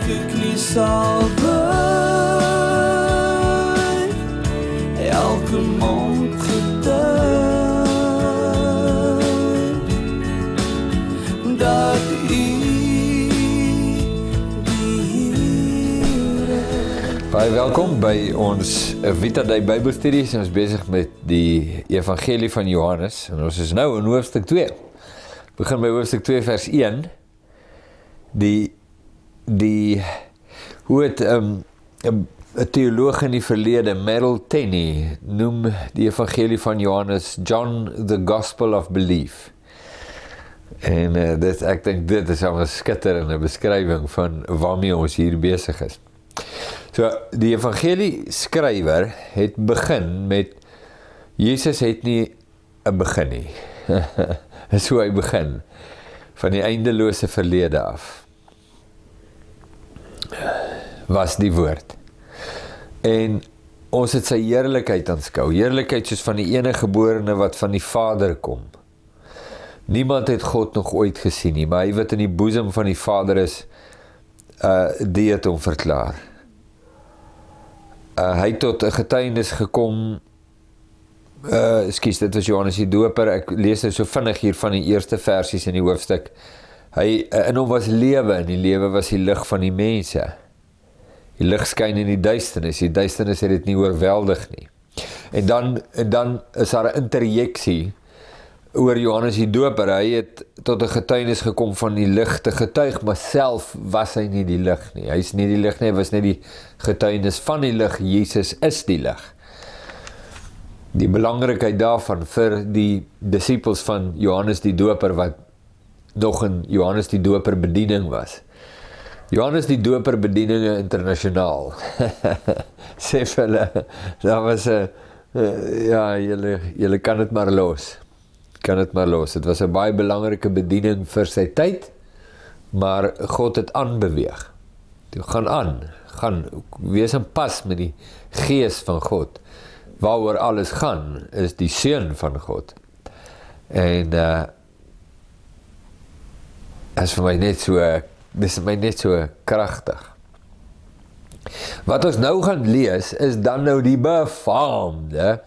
ek nie sal buig, elke mond getuig, dat U Baie welkom by ons Vita Day Bybelstudies. Ons is besig met die Evangelie van Johannes en ons is nou in hoofstuk 2. Begin by hoofstuk 2 vers 1. Hoe het 'n teoloog in die verlede, Merrill Tenney, noem die Evangelie van Johannes John the Gospel of Belief. En ek dink dit is 'n skitterende beskrywing van waarmee ons hier besig is. So, die evangelie skrywer het begin met, Jesus het nie 'n begin nie. Dis hoe hy begin, van die eindelose verlede af, was die woord. En ons het sy heerlikheid aanskou, heerlikheid soos van die enige geborene wat van die Vader kom. Niemand het God nog ooit gesien nie, maar hy wat in die boesem van die Vader is, die het hom verklaar. Hy het tot 'n getuienis gekom, dit was Johannes die Doper, ek lees nou so vinnig hier van die eerste versies in die hoofstuk. In hom was lewe, en die lewe was die lig van die mense. Die lig skyn in die duisternis het dit nie oorweldig nie. En dan is daar 'n interjeksie oor Johannes die Doper. Hy het tot 'n getuienis gekom van die lig te getuig, maar self was hy nie die lig nie. Hy is nie die lig nie, hy was net die getuienis van die lig. Jesus is die lig. Die belangrikheid daarvan vir die disippels van Johannes die Doper, wat nog in Johannes die Doper bediening was. Johannes die Doper bedieninge internasionaal. Sê vir hulle, daar was julle kan dit maar los. Het was 'n baie belangrike bediening vir sy tyd, maar God het aanbeweeg. Toe gaan wees in pas met die gees van God. Waaroor alles gaan, is die seun van God. En is vir my net so kragtig. Wat ons nou gaan lees, is dan nou die befaamde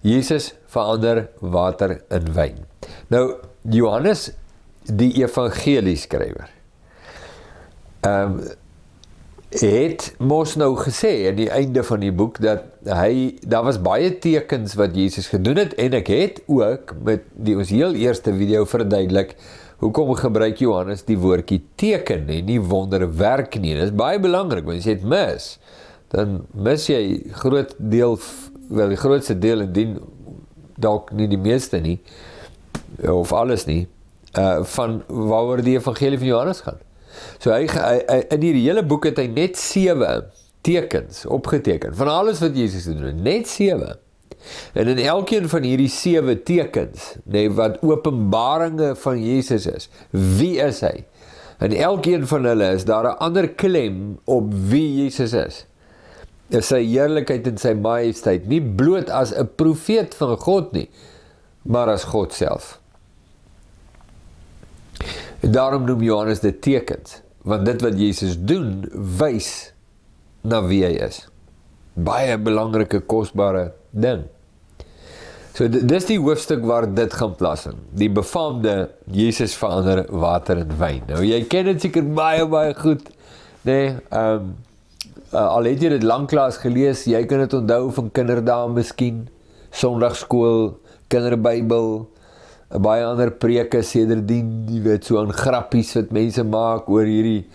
Jesus verander water in wyn. Nou, Johannes, die evangelieskrywer, het mos nou gesê in die einde van die boek, dat daar was baie tekens wat Jesus gedoen het, en ek het ook met ons heel eerste video verduidelik, hoekom gebruik Johannes die woordjie teken en nie wonderwerk nie. Dit is baie belangrik, want as jy het mis, dan mis jy die grootste deel, indien dalk nie die meeste nie, of alles nie, van waaroor die evangelie van Johannes gaan. So in hierdie hele boek het hy net 7 tekens opgeteken, van alles wat Jesus doen, net 7. En in elkeen van hierdie 7 tekens, wat openbaringe van Jesus is, wie is hy? In elkeen van hulle is daar 'n ander klem op wie Jesus is sy heerlikheid en sy majesteit, nie bloot as 'n profeet van God nie, maar as God self. En daarom noem Johannes dit tekens, want dit wat Jesus doen, wys na wie hy is. Baie belangrike, kosbare ding. So dis die hoofstuk waar dit gaan plaas in, die befaamde Jesus verander water in wyn. Nou jy ken dit seker baie goed, al het jy dit lanklaas gelees, jy kan dit onthou van kinderdae miskien, Sondagskool, kinderbybel, baie ander preke sedertdien, jy weet, so aan grappies wat mense maak oor hierdie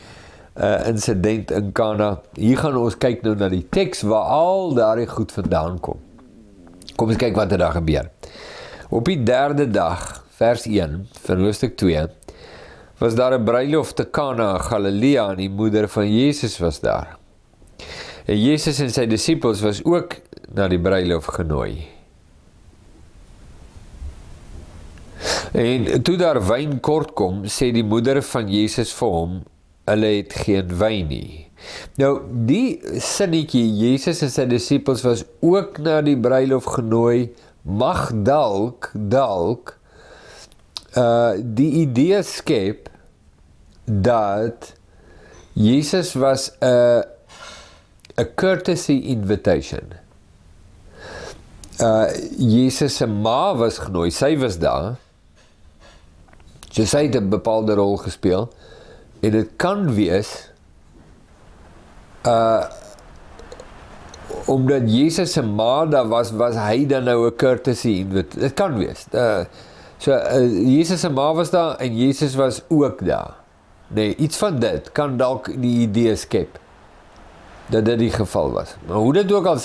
incident in Kana. Hier gaan ons kyk nou na die teks waar al daardie goed vandaan kom. Kom ons kyk wat er daar gebeur. Op die 3de dag, vers 1 van hoofstuk 2, was daar 'n bruiloft te Kana, Galilea, en die moeder van Jesus was daar. En Jesus en sy disippels was ook na die bruiloft genooi. En toe daar wyn kort kom, sê die moeder van Jesus vir hom, hulle het geen wyn nie. Nou, die sinnetjie, Jesus en sy disippels was ook na die bruiloft genooi, mag dalk die idee skep, dat Jesus was a courtesy invitation. Jesus se ma was genooi, sy was daar, so sy het 'n bepaalde rol gespeel, en dit kan wees, omdat Jesus se ma daar was hy dan nou 'n courtesy invitation, dit kan wees, Jesus se ma was daar, en Jesus was ook daar, nee, iets van dit, kan dalk die idee skep, dat dit die geval was, maar hoe dit ook al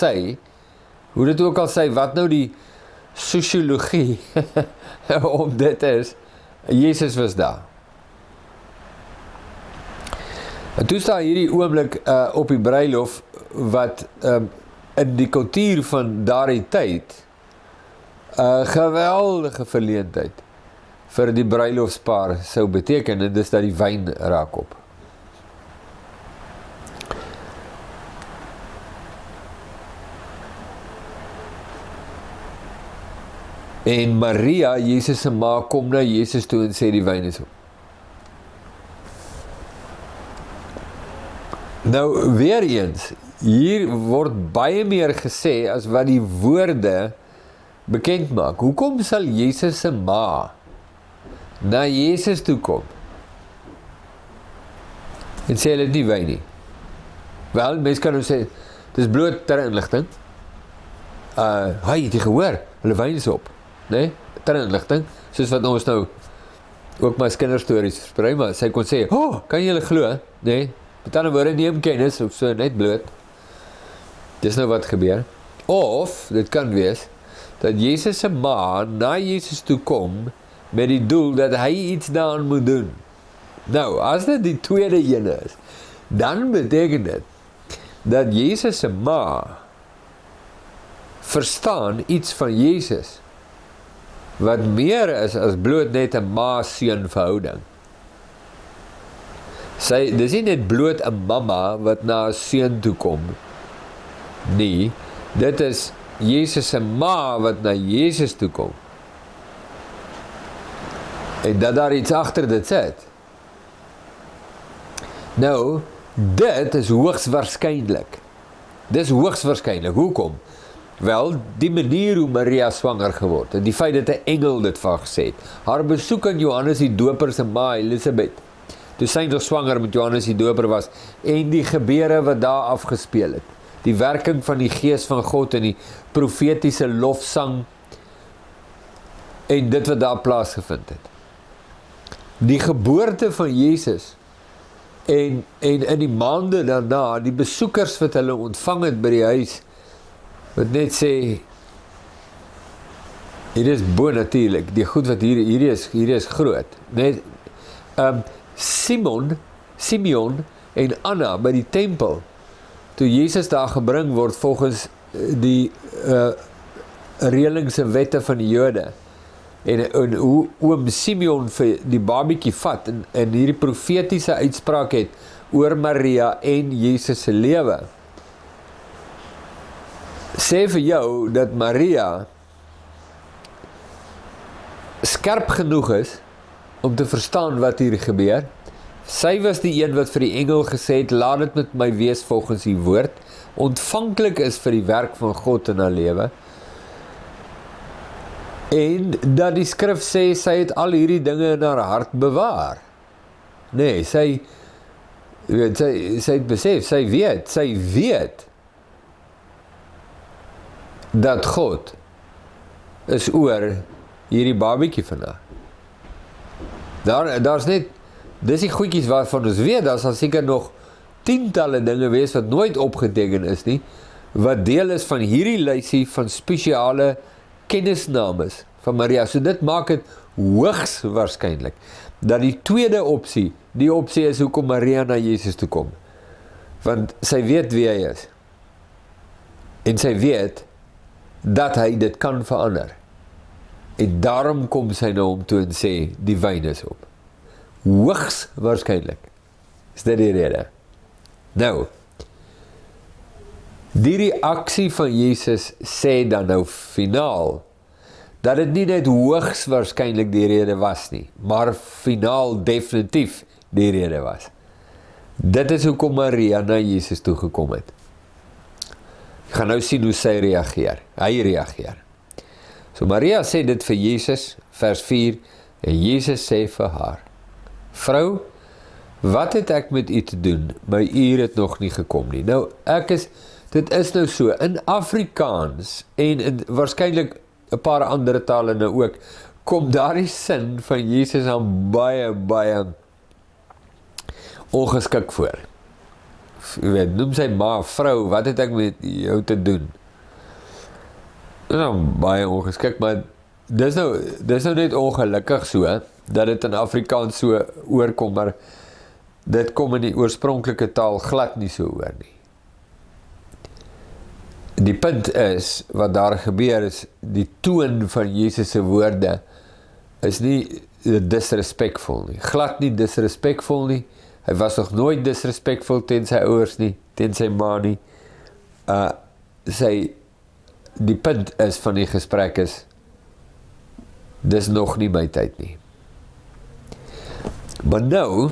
sê, wat nou die sosiologie om dit is, Jesus was daar. En toe staan hierdie oomblik op die bruilof, wat in die kultuur van daardie tyd, geweldige verleentheid vir die bruilofspaar sou beteken, en dis dat die wyn raak op. En Maria, Jesus se ma, kom na Jesus toe en sê die wyn is op. Nou, weer eens, hier word baie meer gesê as wat die woorde bekend maak. Hoekom sal Jesus se ma na Jesus toe kom? En sê hulle nie wyn nie. Wel, mens kan nou sê, dit is bloot ter inligting. Hy het jy gehoor, hulle wyn is op. Nee, ter inligting, soos wat ons nou ook my kinderstories versprei, maar sy kon sê, kan jy hulle glo? Nee, met ander woorde neem kennis, of so, net bloot. Dis nou wat gebeur. Of, dit kan wees, dat Jesus se ma na Jesus toe kom, met die doel dat hy iets daaraan moet doen. Nou, as dit die tweede ene is, dan beteken dit, dat Jesus se ma verstaan iets van Jesus, wat meer is as bloot net 'n ma-seun verhouding. Dis nie net bloot 'n mamma wat na 'n seun toe kom. Nee, dit is Jesus se ma wat na Jesus toe kom. En dat daar iets agter dit sit. Nou, dit is hoogs waarskynlik. Dis hoogs waarskynlik. Hoekom? Wel, die manier hoe Maria swanger geword het, die feit dat 'n engel dit van gesê het, haar besoek aan Johannes die Doper se ma Elisabeth, toe sy nog swanger met Johannes die Doper was, en die gebeure wat daar afgespeel het, die werking van die Gees van God en die profetiese lofsang, en dit wat daar plaasgevind het. Die geboorte van Jesus, en in die maande daarna, die besoekers wat hulle ontvang het by die huis, wat net sê, hier is bonatuurlik, die goed wat hier is groot. Net, Simeon en Anna by die tempel, toe Jesus daar gebring word volgens die reëlings en wette van die Jode, en hoe oom Simeon vir die babietjie vat, en hierdie profetiese uitspraak het, oor Maria en Jesus se lewe, sê vir jou, dat Maria skerp genoeg is, om te verstaan wat hier gebeur. Sy was die een wat vir die engel gesê het, laat dit met my wees volgens die woord, ontvanklik is vir die werk van God in haar lewe, en dat die skrif sê, sy het al hierdie dinge in haar hart bewaar. Nee, sy het besef, sy weet, dat God is oor hierdie babietjie van haar. Daar's net, dis die goedjies waarvan ons weet, daar sal seker nog tientalle dinge wees wat nooit opgeteken is nie, wat deel is van hierdie lysie van spesiale kennisnames van Maria. So dit maak het hoogs waarskynlik, dat die tweede opsie, die opsie is hoekom Maria na Jesus toe kom. Want sy weet wie hy is. En sy weet, dat hy dit kan verander. En daarom kom sy na hom toe en sê, die wyn is op. Hoogs waarskynlik. Is dit die rede? Nou, die reaksie van Jesus sê dan nou finaal, dat dit nie net hoogs waarskynlik die rede was nie, maar finaal definitief die rede was. Dit is hoekom Maria na Jesus toe gekom het. Ek gaan nou sien hoe sy reageer. Hy reageer. So Maria sê dit vir Jesus, vers 4, en Jesus sê vir haar, vrou, wat het ek met u te doen? My uur het nog nie gekom nie. Nou, dit is nou so, in Afrikaans, en in waarskynlik 'n paar ander tale nou ook, kom daardie sin van Jesus aan baie ongeskik voor. Jy weet, noem sy ma, vrou, wat het ek met jou te doen? Nou, baie ongeskik, maar dis nou net ongelukkig so, dat dit in Afrikaans so oorkom, maar dit kom in die oorspronklike taal glad nie so oor nie. Die punt is, wat daar gebeur is, die toon van Jesus se woorde is nie disrespectful nie, glad nie disrespectful nie, hy was nog nooit disrespectful teen sy ouers nie, teen sy ma nie, die punt is van die gesprek is, dis nog nie my tyd nie. Maar nou,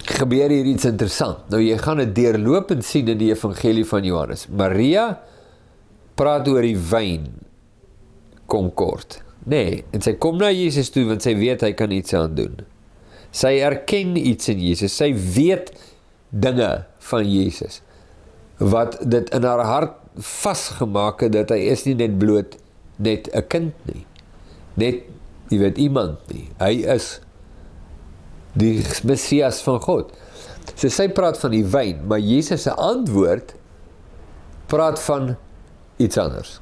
gebeur hier iets interessant. Nou, jy gaan het deurlopend sien in die evangelie van Johannes. Maria praat oor die wyn, kom kort. Nee, en sy kom na Jesus toe, want sy weet hy kan iets aan doen. Sy erken iets in Jesus, sy weet dinge van Jesus, wat dit in haar hart vasgemaak het, dat hy is nie net bloot, net 'n kind nie, net, jy weet, iemand nie, hy is die Messias van God. So sy praat van die wyn, maar Jesus se antwoord praat van iets anders.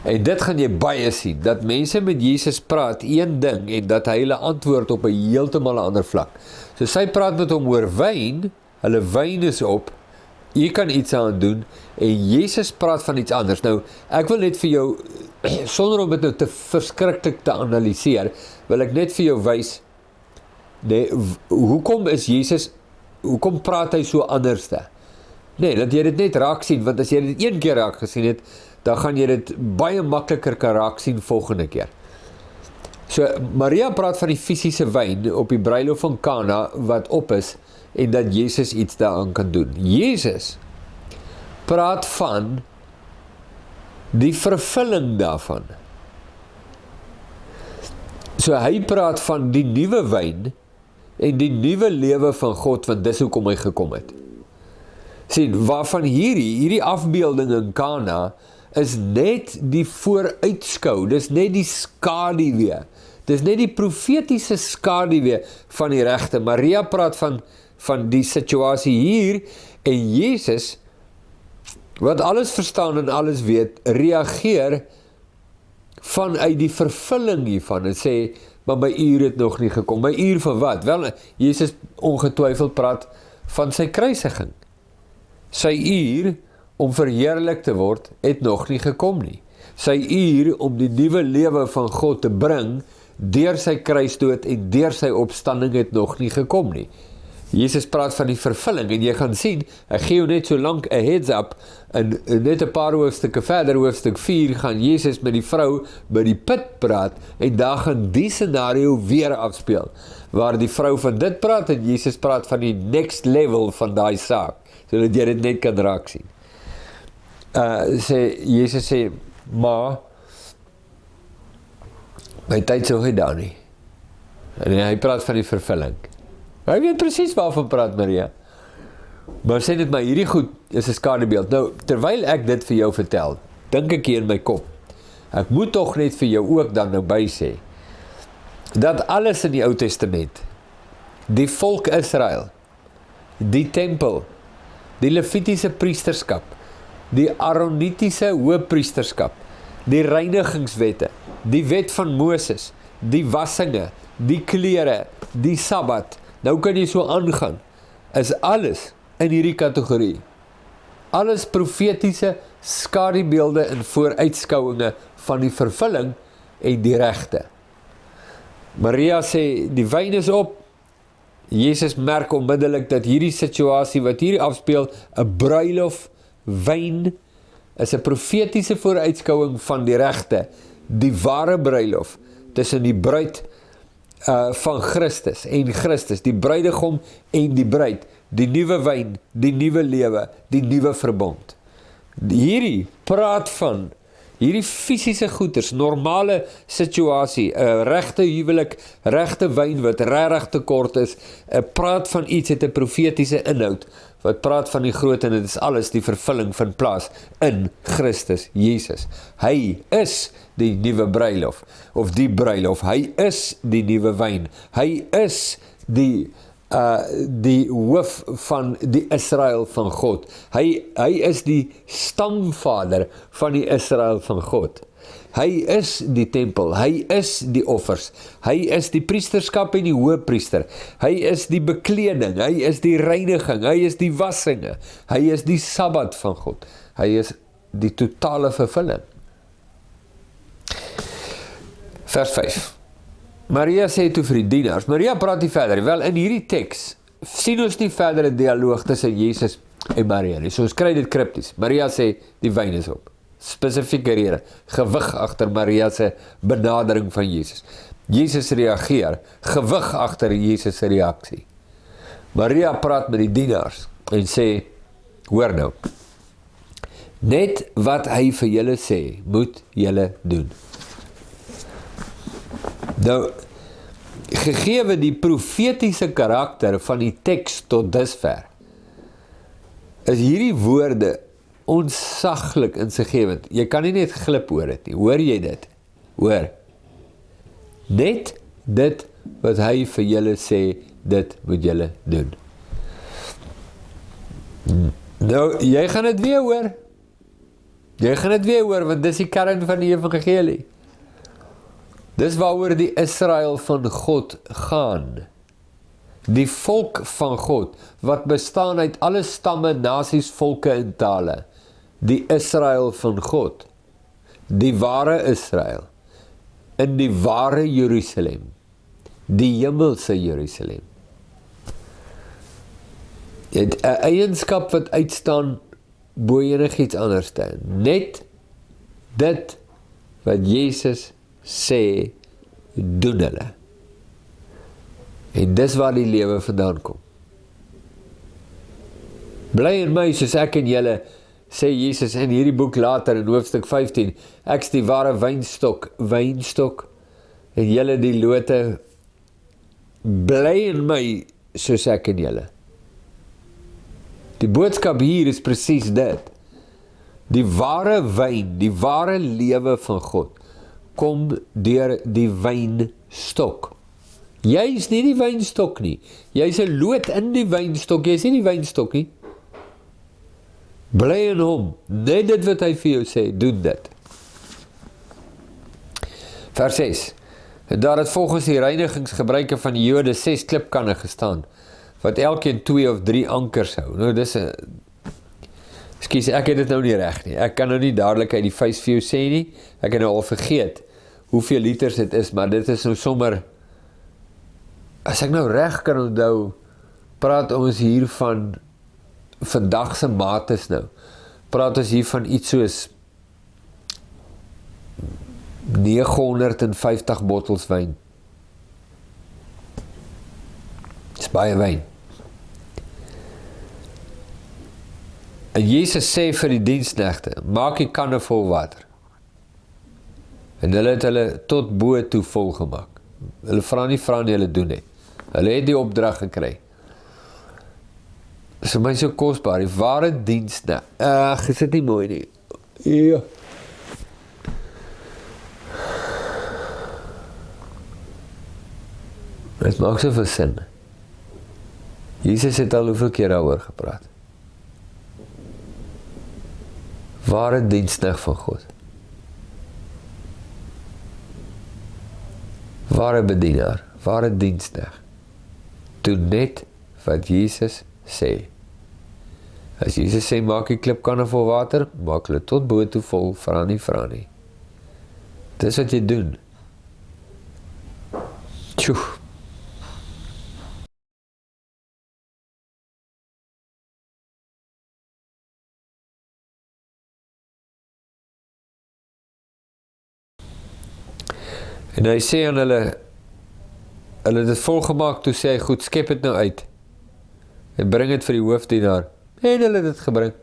En dit gaan jy baie sien, dat mense met Jesus praat een ding, en dat hy hulle antwoord op 'n heeltemal ander vlak. So sy praat met hom oor wyn, hulle wyn is op, jy kan iets aan doen, en Jesus praat van iets anders. Nou, ek wil net vir jou, sonder om dit nou te verskriklik te analyseer, wil ek net vir jou wys, nee, hoekom praat hy so anderste? Nee, dat jy dit net raak sien, want as jy dit een keer raak gesien het, dan gaan jy dit baie makliker kan raak sien volgende keer. So, Maria praat van die fisiese wyn op die bruilof van Kana, wat op is, en dat Jesus iets daaraan kan doen. Jesus praat van die vervulling daarvan. So hy praat van die nuwe wyn en die nuwe lewe van God, want dis hoekom hy gekom het. Sien, waarvan hierdie afbeelding in Kana is net die vooruitskou, dis net die skaduwee, dis net die profetiese skaduwee van die regte. Maria praat van die situasie hier, en Jesus, wat alles verstaan en alles weet, reageer vanuit die vervulling hiervan, en sê, maar my uur het nog nie gekom. My uur van wat? Wel, Jesus ongetwyfeld praat van sy kruisiging. Sy uur om verheerlik te word, het nog nie gekom nie. Sy uur om die nuwe lewe van God te bring, deur sy kruisdood en deur sy opstanding, het nog nie gekom nie. Jesus praat van die vervulling, en jy gaan sien, ek gee jou net so lank 'n heads up, en net 'n paar hoofstukke verder, hoofstuk 4, gaan Jesus met die vrou by die put praat, en daar gaan die scenario weer afspeel, waar die vrou van dit praat, en Jesus praat van die next level van daai saak, sodat jy dit net kan raak sien. Jesus sê, ma, my tyd sou gedaan nie. En hy praat van die vervulling. Hy weet presies waarvan praat Maria. Maar sê net maar, hierdie goed is 'n skadubeeld. Nou, terwyl ek dit vir jou vertel, dink ek hier in my kop, ek moet tog net vir jou ook dan nou by sê, dat alles in die Ou Testament, die volk Israel, die tempel, die Levitiese priesterskap, die Aaronitiese hoëpriesterskap, die reinigingswette, die wet van Moses, die wassinge, die klere, die Sabbat, nou kan jy so aangaan, is alles in hierdie kategorie. Alles profetiese skadubeelde en vooruitskouinge van die vervulling en die regte. Maria sê, die wyn is op. Jesus merk onmiddellik dat hierdie situasie wat hier afspeel, 'n bruilof wyn, is 'n profetiese vooruitskouing van die regte, die ware bruilof, tussen die bruid van Christus en Christus, die bruidegom en die bruid, die nuwe wyn, die nuwe lewe, die nuwe verbond. Hierdie praat van hierdie fisiese goeders, normale situasie, 'n regte huwelik, regte wyn wat regtig te kort is, praat van iets het 'n profetiese inhoud, wat praat van die groot en dit is alles die vervulling van plaas in Christus Jesus. Hy is die nuwe bruilof, of die bruilof, hy is die nuwe wyn, hy is die hoof van die Israel van God. Hy is die stamvader van die Israel van God. Hy is die tempel, hy is die offers, hy is die priesterskap en die hoëpriester, hy is die bekleding, hy is die reiniging, hy is die wassinge, hy is die Sabbat van God, hy is die totale vervulling. Vers 5. Maria sê toe vir die dienaars, Maria praat nie verder, wel in hierdie teks sien ons nie verder 'n dialoog tussen Jesus en Maria nie, so ons kry dit krypties. Maria sê, die wyn is op. Spesifieke rede, gewig agter Maria se benadering van Jesus. Jesus reageer, gewig agter Jesus se reaksie. Maria praat met die dienaars en sê, hoor nou, net wat hy vir julle sê, moet julle doen. Nou, gegewe die profetiese karakter van die teks tot dusver, is hierdie woorde onsaglik insiggewend. Jy kan nie net glip oor dit nie, hoor jy dit? Hoor, net dit wat hy vir julle sê, dit moet julle doen. Nou, jy gaan dit weer hoor. Jy gaan dit weer hoor, want dis die kern van die evangelie. Dis waaroor die Israel van God gaan. Die volk van God, wat bestaan uit alle stamme, nasies, volke en tale. Die Israel van God. Die ware Israel. In die ware Jerusalem. Die hemelse Jerusalem. Het 'n eienskap wat uitstaan bo enigiets anders te. Net dit wat Jesus sê, doen hulle. En dis waar die lewe vandaan kom. Bly in my soos ek en julle, sê Jesus in hierdie boek later in hoofstuk 15, ek's die ware wynstok, en julle die lote, bly in my soos ek en julle. Die boodskap hier is presies dit. Die ware wyn, die ware lewe van God, kom deur die wynstok. Jy is nie die wynstok nie. Jy is 'n loot in die wynstok. Jy is nie die wynstok nie. Bly in hom. Net dit wat hy vir jou sê, doen dit. Vers 6. Daar het volgens die reinigingsgebruike van die Jode 6 klipkanne gestaan, wat elkeen 2 of 3 ankers hou. Nou dis 'n Ekskuus, ek het dit nou nie reg nie. Ek kan nou nie dadelik uit die vuis vir jou sê nie. Ek het nou al vergeet hoeveel liters dit is, maar dit is nou sommer, as ek nou reg kan onthou, praat ons hier van vandag se mates nou. Praat ons hier van iets soos 950 bottels wyn. Dis baie wyn. En Jesus sê vir die diensknegte, maak die kanne vol water. En hulle het hulle tot bo toe vol gemaak. Hulle vra nie, hulle doen net. Hulle het die opdrag gekry. Dis vir my so kosbaar, die ware diensknegt. Ag, is dit nie mooi nie? Ja. Het maak so veel sin. Jesus het al hoeveel keer daaroor gepraat. Ware diensknegt van God. Ware bedienaar, ware diensknegt. Doen net wat Jesus sê. As Jesus sê, maak die klipkanne vol water, maak hulle tot bo toe vol, vra nie. Dis wat jy doen. Tjoe. En hy sê aan hulle, hulle het dit volgemaak, toe sê hy, goed, skep het nou uit. En bring het vir die hoofdienaar. En hulle het dit gebring.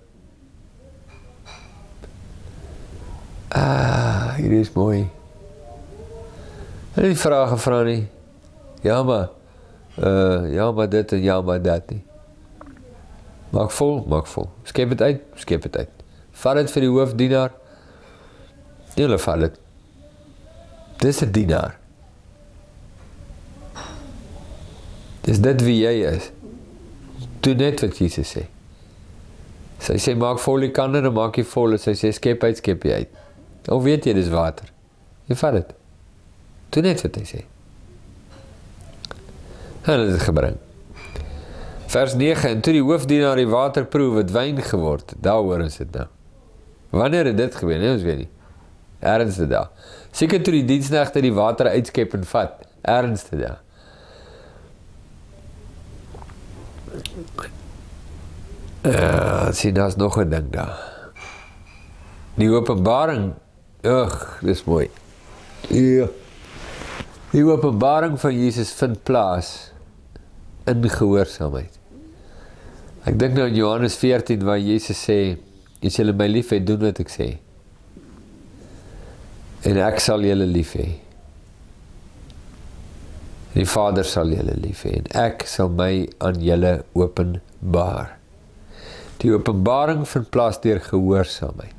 Hierdie is mooi. Hulle het die vraag gevra nie. Ja maar dit en ja maar dat nie. Maak vol. Skep het uit. Vat het vir die hoofdienaar. Hulle vat het. Dis 'n dienaar. Dis dit wie jy is. Doe net wat Jesus sê. Sy sê, maak vol die kanne, dan maak jy vol. Sy sê, skep jy uit. Hoe weet jy, dis water. Jy vat het. Doe net wat hy sê. En het gebring. Vers 9, en toe die hoofdienaar die water proe, het wyn geword. Daar hoor ons dit nou. Wanneer het dit gebeur? Nee, ons weet nie. Ergens dit daar. Seker toe die diensknegte die water uitskep en vat. Ergens dit daar. Sien, daar is nog 'n ding daar. Die openbaring, dis mooi. Ja. Die openbaring van Jesus vind plaas in gehoorsaamheid. Ek dink nou in Johannes 14 waar Jesus sê, as julle my lief het, doen wat ek sê. En ek sal julle lief hê. Die Vader sal julle lief hê en ek sal my aan julle openbaar. Die openbaring vind plaas deur gehoorsaamheid.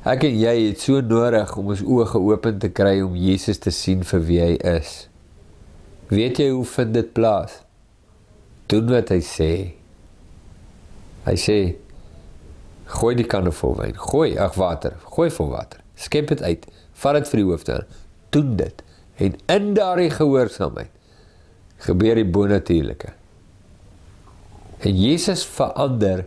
Ek en jy het so nodig om ons oë geopen te kry om Jesus te sien vir wie hy is. Weet jy hoe vind dit plaas? Doen wat hy sê. Hy sê, gooi die kanne vol wyn, gooi vol water, skep het uit, vat het vir die hoofdienaar, doen dit, en in daardie gehoorsaamheid, gebeur die bonatuurlike. En Jesus verander,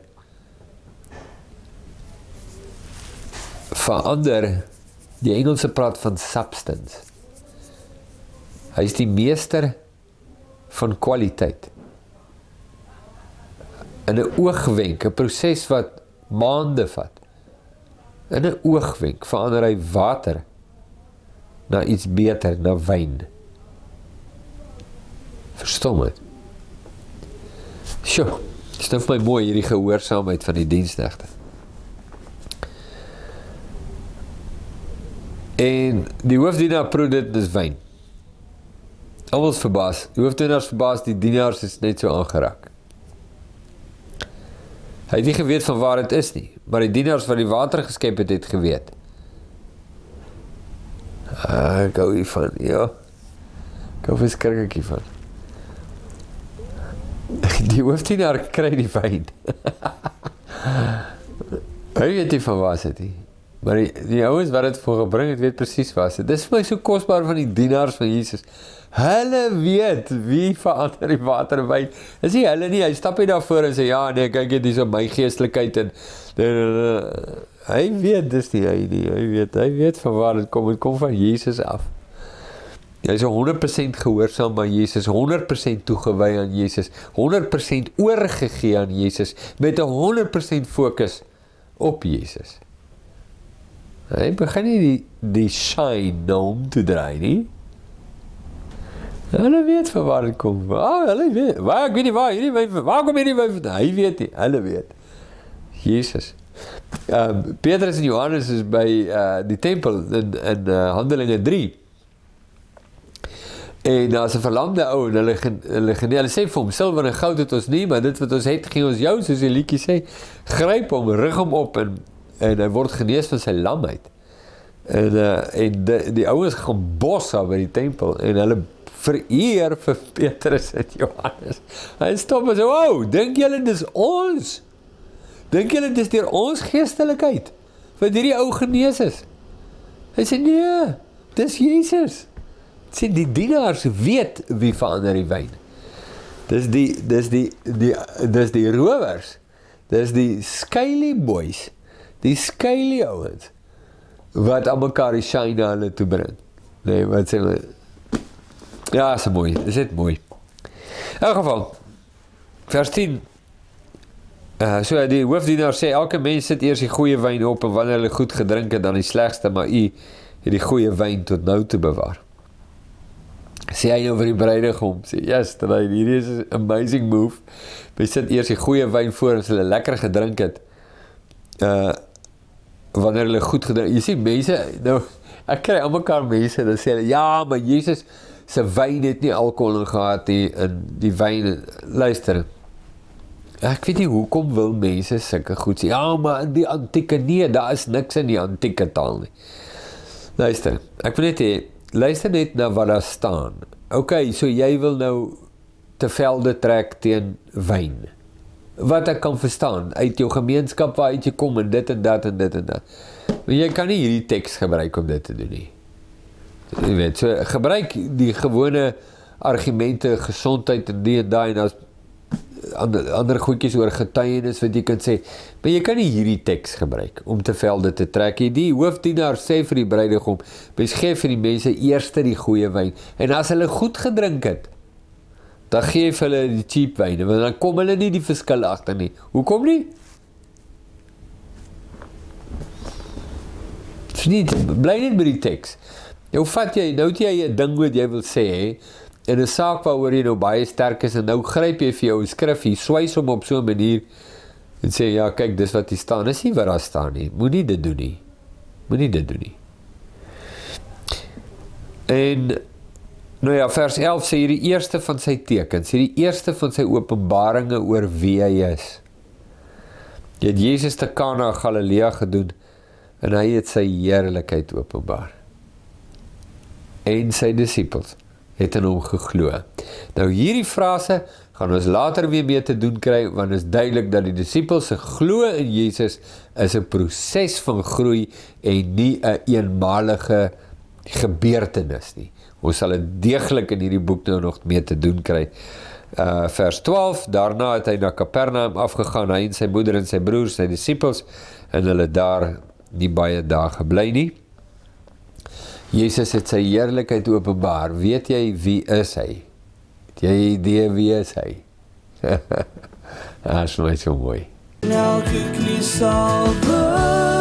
die Engelse praat van substance. Hy is die meester van kwaliteit. In 'n oogwenk, 'n proses wat maande vat. In 'n oogwenk verander hy water na iets beter, na wyn. Verstom het. Sjoe, dis nou vir my mooi hierdie gehoorsaamheid van die diensknegte. En die hoofdienaar proe dit is wyn. Almal is verbaas. Die hoofdienaar is verbaas, die dienaars is net so aangeraak. Hy het nie geweet van waar het is nie, maar die dienaars wat die water geskep het geweet. Ek hou hiervan, ja. Ek hou verskrik hiervan. Die hoofdienaar kry die wyn. Hy weet nie van waar is dit nie. Maar die ouens wat het voor gebring het, weet presies waar is dit. Dis vir my so kosbaar van die dienaars van Jesus. Hulle weet wie verander die water in wyn. Is nie hulle nie, hy stap nie daarvoor en sê, ja nee, kyk dit is op my geestelikheid en hy weet, dis nie hy nie, hy weet van waar het kom van Jesus af. Hy is 100% gehoorsaam aan Jesus, 100% toegewy aan Jesus, 100% oorgegee aan Jesus, met 100% fokus op Jesus. Hy begin nie die shine na hom te draai nie. Hulle weet van waar het kom. Hulle weet. Ek weet nie waar kom hierdie wyn? Hy weet nie. Hulle weet. Jesus. Petrus en Johannes is by die tempel in Handelinge 3. En daar's 'n verlamde ou en hulle sê vir hom, silwer en goud het ons nie, maar dit wat ons het, gee ons jou, soos die liedjie sê. Gryp hom, rig hom op en hy word genees van sy lamheid. En die ouens gaan bos daar by die tempel en hulle vereer vir Petrus en Johannes. Hy stop en sê, wow, dink julle dis ons? Dink julle dis deur ons geestelikheid wat hierdie ou genees is? Hy sê, nee, dis Jesus. Sê, die dienaars weet wie verander die wyn. Dis die rowers. Dis die skylie boys. Die skylie ouens wat aan mekaar die shine na hulle toe bring. Nee, wat sê hulle? Ja, is mooi. Dis net mooi. In elk geval, vers 10. So die hoofdienaar sê, elke mens sit eers die goeie wyn op en wanneer hulle goed gedrink het, dan die slegste, maar u het die goeie wyn tot nou te bewaar. sê hy nou vir die bruidegom, sê, yes, hierdie is 'n amazing move, jy sit eers die goeie wyn voor, as hulle lekker gedrink het, wanneer hulle goed gedrink, jy sien mense, nou, ek kry aan mekaar mense, dan sê hulle, ja, maar Jesus se wyn het nie alkohol in gehad nie, en die wyn, luister, ek weet nie, hoekom wil mense sulke goed sê, ja, maar in die antieke, nee, daar is niks in die antieke taal nie. Luister, ek wil net hê, luister net na wat daar staan. Ok, so jy wil nou te velde trek teen wyn. Wat ek kan verstaan, uit jou gemeenskap waaruit jy kom, en dit en dat en dit en dat. Maar jy kan nie hierdie teks gebruik om dit te doen nie. Jy weet, so gebruik die gewone argumente, gesondheid en die en daai, en as ander goedjies oor getuienis wat jy kan sê, maar jy kan nie hierdie teks gebruik om te velde te trek. Die hoofdienaar sê vir die bruidegom, mens gee vir die mense eerste die goeie wyn, en as hulle goed gedrink het, dan gee vir hulle die cheap wyn, want dan kom hulle nie die verskil agter nie. Hoekom nie? Bly net by die teks. Nou vat jy, nou het jy 'n ding wat jy wil sê, in 'n saak waaroor jy nou baie sterk is, en nou gryp jy vir jou 'n skrif, jy swys hom op so 'n manier, en sê, ja, kyk, dis wat hier staan, dis nie wat daar staan nie, moenie dit doen nie, moenie dit doen nie. En, nou ja, vers 11 sê, hierdie eerste van sy tekens, hierdie eerste van sy openbaringe oor wie hy is. Jy het Jesus te Kana Galilea gedoen, en hy het sy heerlikheid openbaar. En sy disippels het in hom geglo. Nou hierdie frase gaan ons later weer mee te doen kry, want is duidelik dat die disippels se glo in Jesus is 'n proses van groei en nie 'n eenmalige gebeurtenis nie. Ons sal dit deeglik in hierdie boek nou nog mee te doen kry. Vers 12, daarna het hy na Kapernaum afgegaan, hy en sy moeder en sy broers, sy disippels, en hulle daar nie baie dae gebly nie. Jesus het sy heerlikheid openbaar. Weet jy wie is hy? Het jy idee wie is hy? Dat is nooit so mooi. Elke knie sal buig.